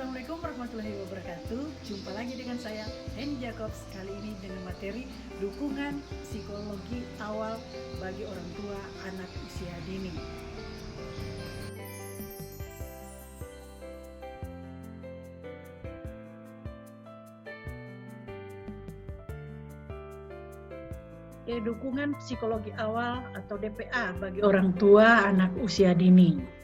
Assalamualaikum warahmatullahi wabarakatuh. Jumpa lagi dengan saya, Henny Jacobs. Kali ini dengan materi dukungan psikologi awal bagi orang tua anak usia dini. Dukungan psikologi awal atau DPA bagi orang tua anak usia dini.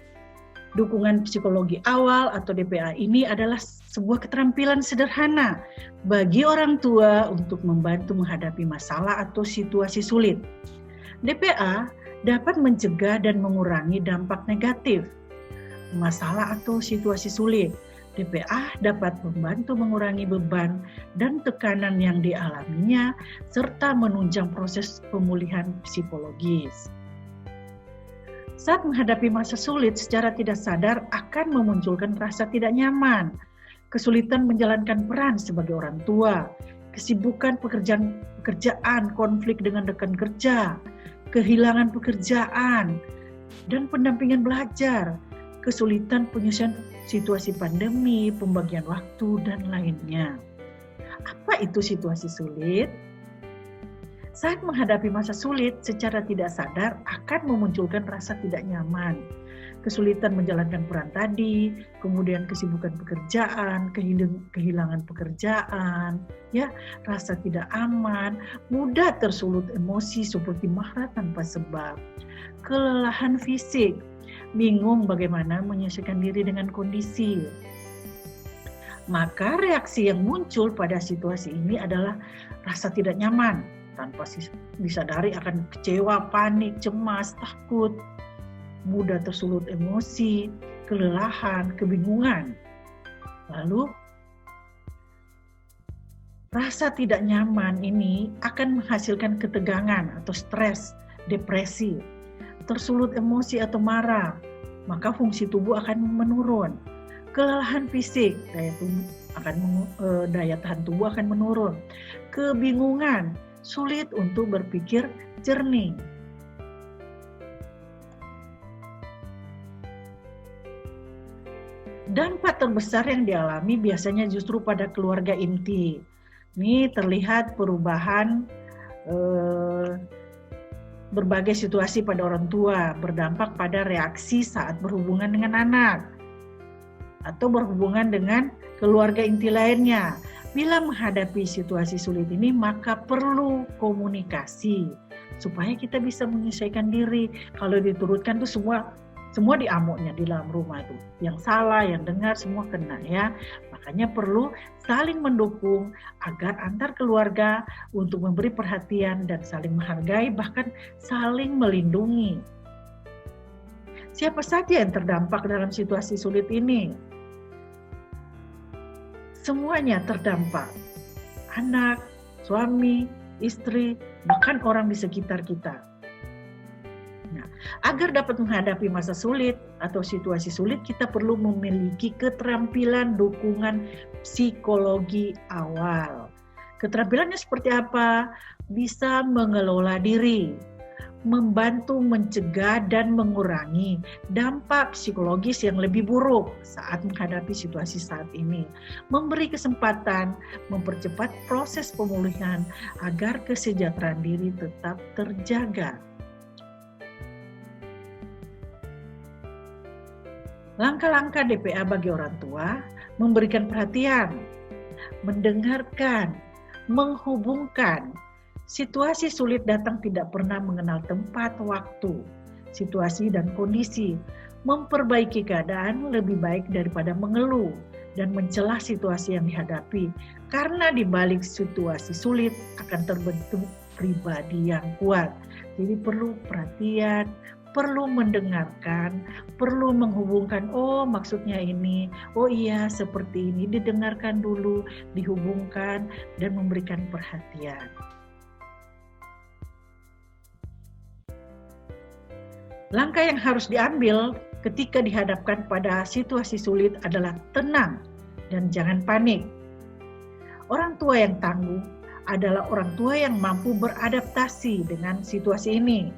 Dukungan psikologi awal atau DPA ini adalah sebuah keterampilan sederhana bagi orang tua untuk membantu menghadapi masalah atau situasi sulit. DPA dapat mencegah dan mengurangi dampak negatif masalah atau situasi sulit. DPA dapat membantu mengurangi beban dan tekanan yang dialaminya serta menunjang proses pemulihan psikologis. Saat menghadapi masa sulit secara tidak sadar akan memunculkan rasa tidak nyaman, kesulitan menjalankan peran sebagai orang tua, kesibukan pekerjaan, konflik dengan rekan kerja, kehilangan pekerjaan, dan pendampingan belajar, kesulitan penyelesaian situasi pandemi, pembagian waktu, dan lainnya. Apa itu situasi sulit? Saat menghadapi masa sulit secara tidak sadar akan memunculkan rasa tidak nyaman, kesulitan menjalankan peran tadi, kemudian kesibukan pekerjaan, kehilangan pekerjaan, rasa tidak aman, mudah tersulut emosi seperti marah tanpa sebab, kelelahan fisik, bingung bagaimana menyesuaikan diri dengan kondisi. Maka reaksi yang muncul pada situasi ini adalah rasa tidak nyaman, tanpa disadari akan kecewa, panik, cemas, takut, mudah tersulut emosi, kelelahan, kebingungan. Lalu, rasa tidak nyaman ini akan menghasilkan ketegangan atau stres, depresi, tersulut emosi atau marah, maka fungsi tubuh akan menurun. Kelelahan fisik, daya tahan tubuh akan menurun. Kebingungan, sulit untuk berpikir jernih. Dampak terbesar yang dialami biasanya justru pada keluarga inti. Ini terlihat perubahan berbagai situasi pada orang tua, berdampak pada reaksi saat berhubungan dengan anak atau berhubungan dengan keluarga inti lainnya. Bila menghadapi situasi sulit ini, maka perlu komunikasi supaya kita bisa menyesuaikan diri. Kalau diturutkan tuh semua diamuknya di dalam rumah itu. Yang salah, yang dengar semua kena ya. Makanya perlu saling mendukung agar antar keluarga untuk memberi perhatian dan saling menghargai, bahkan saling melindungi. Siapa saja yang terdampak dalam situasi sulit ini? Semuanya terdampak. Anak, suami, istri, bahkan orang di sekitar kita. Nah, agar dapat menghadapi masa sulit atau situasi sulit, kita perlu memiliki keterampilan dukungan psikologi awal. Keterampilannya seperti apa? Bisa mengelola diri, membantu mencegah dan mengurangi dampak psikologis yang lebih buruk saat menghadapi situasi saat ini, memberi kesempatan mempercepat proses pemulihan agar kesejahteraan diri tetap terjaga. Langkah-langkah DPA bagi orang tua: memberikan perhatian, mendengarkan, menghubungkan. Situasi sulit datang tidak pernah mengenal tempat, waktu, situasi, dan kondisi. Memperbaiki keadaan lebih baik daripada mengeluh dan mencela situasi yang dihadapi. Karena di balik situasi sulit akan terbentuk pribadi yang kuat. Jadi perlu perhatian, perlu mendengarkan, perlu menghubungkan, oh maksudnya ini, oh iya seperti ini, didengarkan dulu, dihubungkan, dan memberikan perhatian. Langkah yang harus diambil ketika dihadapkan pada situasi sulit adalah tenang dan jangan panik. Orang tua yang tangguh adalah orang tua yang mampu beradaptasi dengan situasi ini.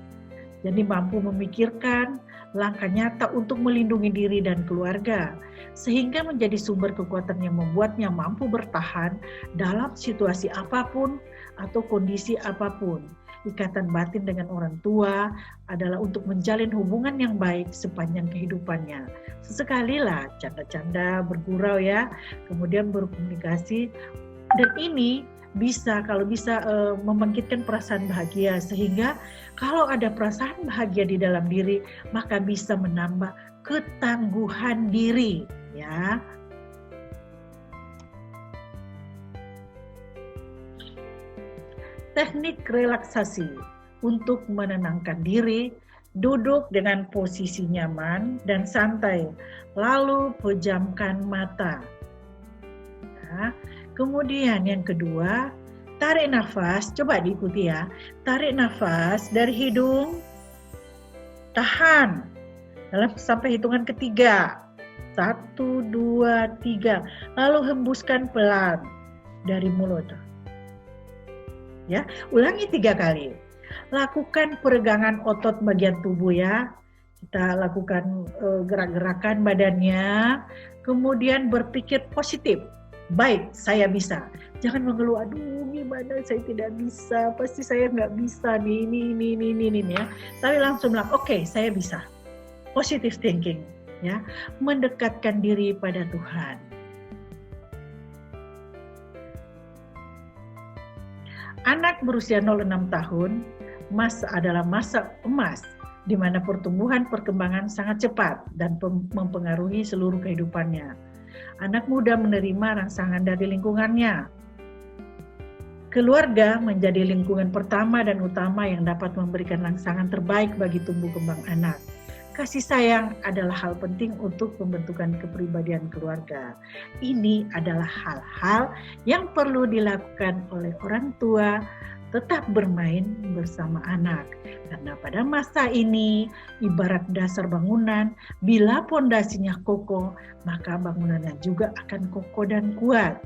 Jadi mampu memikirkan, langkah nyata untuk melindungi diri dan keluarga, sehingga menjadi sumber kekuatan yang membuatnya mampu bertahan dalam situasi apapun atau kondisi apapun. Ikatan batin dengan orang tua adalah untuk menjalin hubungan yang baik sepanjang kehidupannya. Sesekali lah canda-canda, bergurau ya, kemudian berkomunikasi, dan ini bisa membangkitkan perasaan bahagia, sehingga kalau ada perasaan bahagia di dalam diri maka bisa menambah ketangguhan diri ya. Teknik relaksasi untuk menenangkan diri: duduk dengan posisi nyaman dan santai, lalu pejamkan mata. Ya. Kemudian yang kedua, tarik nafas, coba diikuti ya. Tarik nafas dari hidung, tahan sampai hitungan ketiga. 1, 2, 3. Lalu hembuskan pelan dari mulut. Ya, ulangi 3 kali. Lakukan peregangan otot bagian tubuh ya. Kita lakukan gerak-gerakan badannya. Kemudian berpikir positif. Baik, saya bisa. Jangan mengeluh, aduh gimana saya tidak bisa, pasti saya nggak bisa nih, ini ya. Tapi langsung bilang, oke, saya bisa. Positive thinking ya. Mendekatkan diri pada Tuhan. Anak berusia 0-6 tahun adalah masa emas di mana pertumbuhan perkembangan sangat cepat dan mempengaruhi seluruh kehidupannya. Anak muda menerima rangsangan dari lingkungannya. Keluarga menjadi lingkungan pertama dan utama yang dapat memberikan rangsangan terbaik bagi tumbuh kembang anak. Kasih sayang adalah hal penting untuk pembentukan kepribadian keluarga. Ini adalah hal-hal yang perlu dilakukan oleh orang tua. Tetap bermain bersama anak, karena pada masa ini ibarat dasar bangunan, bila pondasinya kokoh, maka bangunannya juga akan kokoh dan kuat.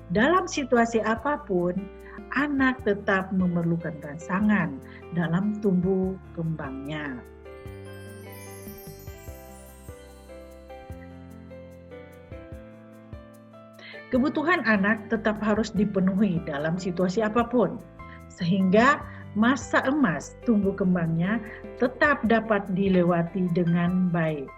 Dalam situasi apapun, anak tetap memerlukan rangsangan dalam tumbuh kembangnya. Kebutuhan anak tetap harus dipenuhi dalam situasi apapun, sehingga masa emas tumbuh kembangnya tetap dapat dilewati dengan baik.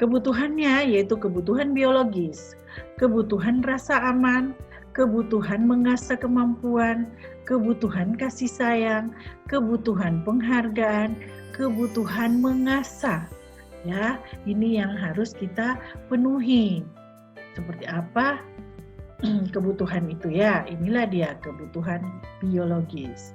Kebutuhannya yaitu kebutuhan biologis, kebutuhan rasa aman, kebutuhan mengasah kemampuan, kebutuhan kasih sayang, kebutuhan penghargaan, kebutuhan mengasah. Ya, ini yang harus kita penuhi. Seperti apa kebutuhan itu ya? Inilah dia kebutuhan biologis.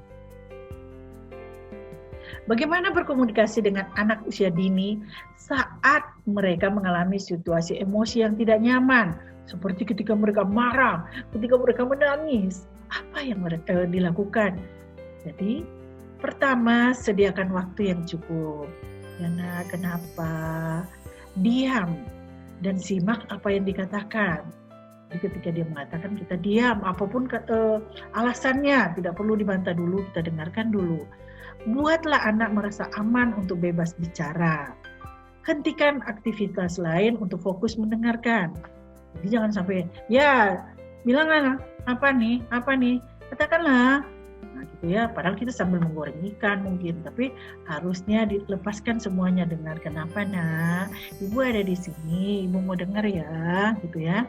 Bagaimana berkomunikasi dengan anak usia dini saat mereka mengalami situasi emosi yang tidak nyaman, seperti ketika mereka marah, ketika mereka menangis? Apa yang mereka dilakukan? Jadi, pertama, sediakan waktu yang cukup. Ya nak, kenapa? Diam dan simak apa yang dikatakan. Jadi ketika dia mengatakan, kita diam, apapun alasannya, tidak perlu dibantah dulu, kita dengarkan dulu. Buatlah anak merasa aman untuk bebas bicara. Hentikan aktivitas lain untuk fokus mendengarkan. Jadi jangan sampai, ya bilang apa nih, katakanlah. Nah gitu ya, padahal kita sambil menggoreng ikan mungkin, tapi harusnya dilepaskan semuanya. Dengar, kenapa nak? Ibu ada di sini, ibu mau dengar ya, gitu ya.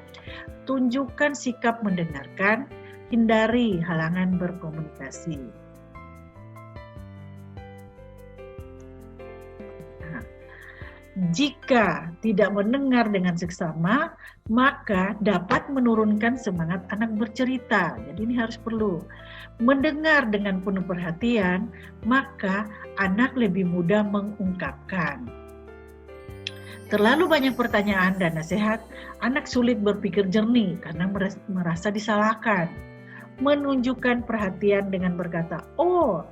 Tunjukkan sikap mendengarkan, hindari halangan berkomunikasi. Nah, jika tidak mendengar dengan seksama, maka dapat menurunkan semangat anak bercerita. Jadi ini harus perlu. Mendengar dengan penuh perhatian, maka anak lebih mudah mengungkapkan. Terlalu banyak pertanyaan dan nasihat, anak sulit berpikir jernih karena merasa disalahkan. Menunjukkan perhatian dengan berkata, oh,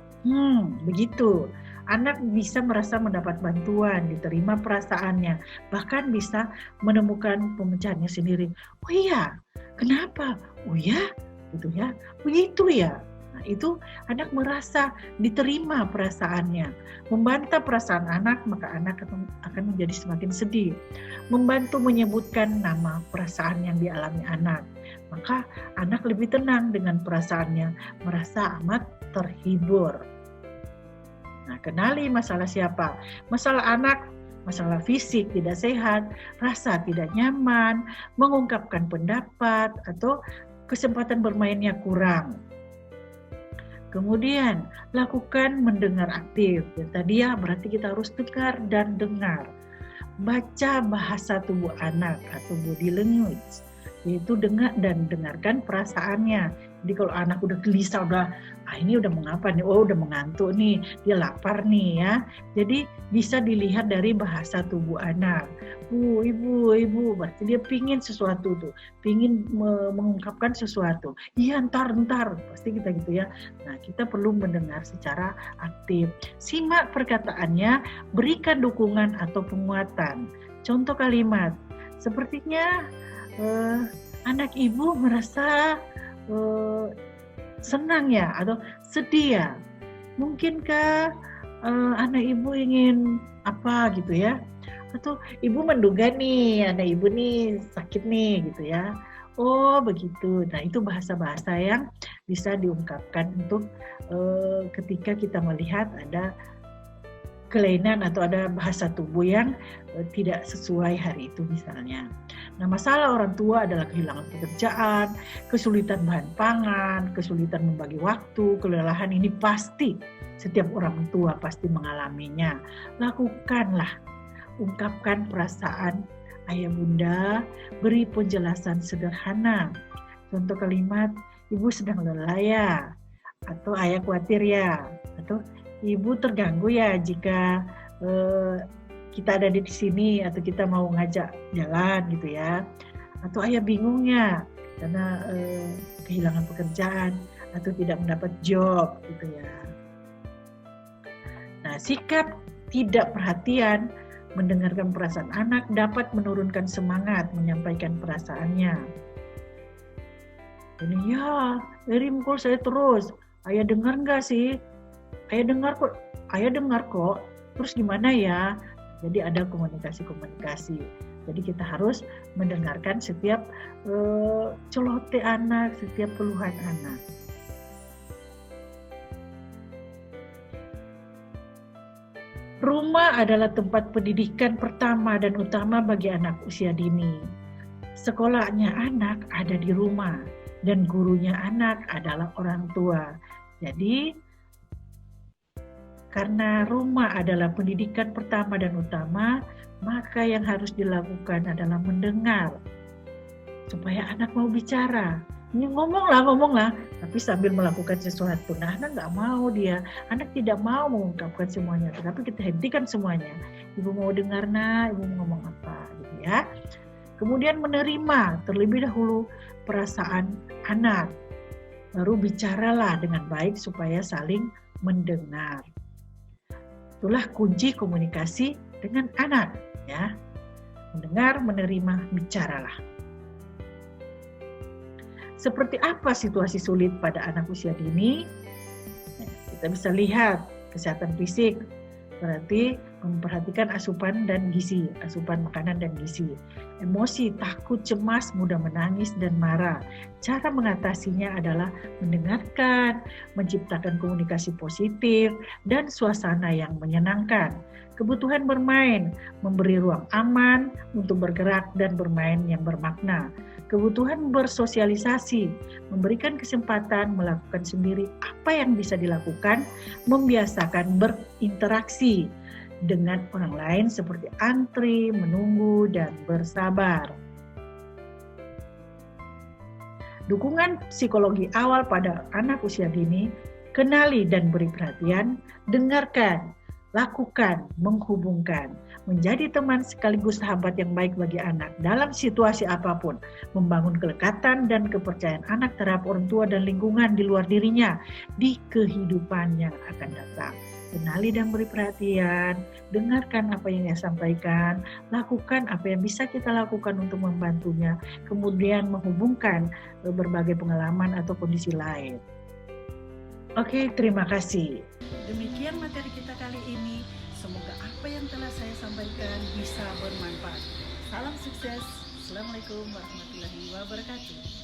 begitu. Anak bisa merasa mendapat bantuan, diterima perasaannya, bahkan bisa menemukan pemecahannya sendiri. Oh iya, kenapa? Oh ya, gitu ya, begitu ya. Nah, itu anak merasa diterima perasaannya. Membantah perasaan anak, maka anak akan menjadi semakin sedih. Membantu menyebutkan nama perasaan yang dialami anak, maka anak lebih tenang dengan perasaannya, merasa amat terhibur. Nah, kenali masalah siapa? Masalah anak, masalah fisik tidak sehat, rasa tidak nyaman, mengungkapkan pendapat, atau kesempatan bermainnya kurang. Kemudian, lakukan mendengar aktif. Dan tadi ya, berarti kita harus dengar dan dengar. Baca bahasa tubuh anak atau body language, yaitu dengar dan dengarkan perasaannya. Jadi kalau anak udah gelisah, ini udah mengapa nih, udah mengantuk nih, dia lapar nih ya. Jadi bisa dilihat dari bahasa tubuh anak. Ibu, berarti dia pingin sesuatu tuh, pingin mengungkapkan sesuatu. Iya, ntar, pasti kita gitu ya. Nah, kita perlu mendengar secara aktif. Simak perkataannya, berikan dukungan atau penguatan. Contoh kalimat, sepertinya anak ibu merasa senang ya, atau sedih ya. Mungkinkah anak ibu ingin apa gitu ya? Atau ibu menduga nih anak ibu nih sakit nih gitu ya. Oh begitu. Nah itu bahasa-bahasa yang bisa diungkapkan untuk ketika kita melihat ada kelainan atau ada bahasa tubuh yang tidak sesuai hari itu misalnya. Nah, masalah orang tua adalah kehilangan pekerjaan, kesulitan bahan pangan, kesulitan membagi waktu, kelelahan. Ini pasti setiap orang tua pasti mengalaminya. Lakukanlah, ungkapkan perasaan ayah bunda, beri penjelasan sederhana. Contoh kalimat, ibu sedang lelah ya, atau ayah khawatir ya, atau ibu terganggu ya jika kita ada di sini atau kita mau ngajak jalan gitu ya, atau ayah bingung ya karena kehilangan pekerjaan atau tidak mendapat job gitu ya. Nah, sikap tidak perhatian mendengarkan perasaan anak dapat menurunkan semangat menyampaikan perasaannya. Ini ya, dari mukul saya terus. Ayah dengar nggak sih? Ayah dengar kok. Terus gimana ya? Jadi ada komunikasi. Jadi kita harus mendengarkan setiap celoteh anak, setiap keluhan anak. Rumah adalah tempat pendidikan pertama dan utama bagi anak usia dini. Sekolahnya anak ada di rumah dan gurunya anak adalah orang tua. Jadi karena rumah adalah pendidikan pertama dan utama, maka yang harus dilakukan adalah mendengar. Supaya anak mau bicara. Ini ngomonglah, tapi sambil melakukan sesuatu. Nah, anak nggak mau dia. Anak tidak mau mengungkapkan semuanya, tetapi kita hentikan semuanya. Ibu mau dengar, ibu mau ngomong apa, gitu ya. Kemudian menerima terlebih dahulu perasaan anak. Baru bicaralah dengan baik supaya saling mendengar. Itulah kunci komunikasi dengan anak, ya. Mendengar, menerima, bicaralah. Seperti apa situasi sulit pada anak usia dini? Nah, kita bisa lihat kesehatan fisik, berarti memperhatikan asupan dan gizi, asupan makanan dan gizi. Emosi, takut, cemas, mudah menangis dan marah. Cara mengatasinya adalah mendengarkan, menciptakan komunikasi positif, dan suasana yang menyenangkan. Kebutuhan bermain, memberi ruang aman untuk bergerak dan bermain yang bermakna. Kebutuhan bersosialisasi, memberikan kesempatan melakukan sendiri apa yang bisa dilakukan, membiasakan berinteraksi dengan orang lain seperti antri, menunggu, dan bersabar. Dukungan psikologi awal pada anak usia dini, kenali dan beri perhatian, dengarkan, lakukan, menghubungkan, menjadi teman sekaligus sahabat yang baik bagi anak dalam situasi apapun, membangun kelekatan dan kepercayaan anak terhadap orang tua dan lingkungan di luar dirinya di kehidupan yang akan datang. Kenali dan beri perhatian, dengarkan apa yang ia sampaikan, lakukan apa yang bisa kita lakukan untuk membantunya, kemudian menghubungkan berbagai pengalaman atau kondisi lain. Oke, terima kasih. Demikian materi kita kali ini. Semoga apa yang telah saya sampaikan bisa bermanfaat. Salam sukses. Assalamualaikum warahmatullahi wabarakatuh.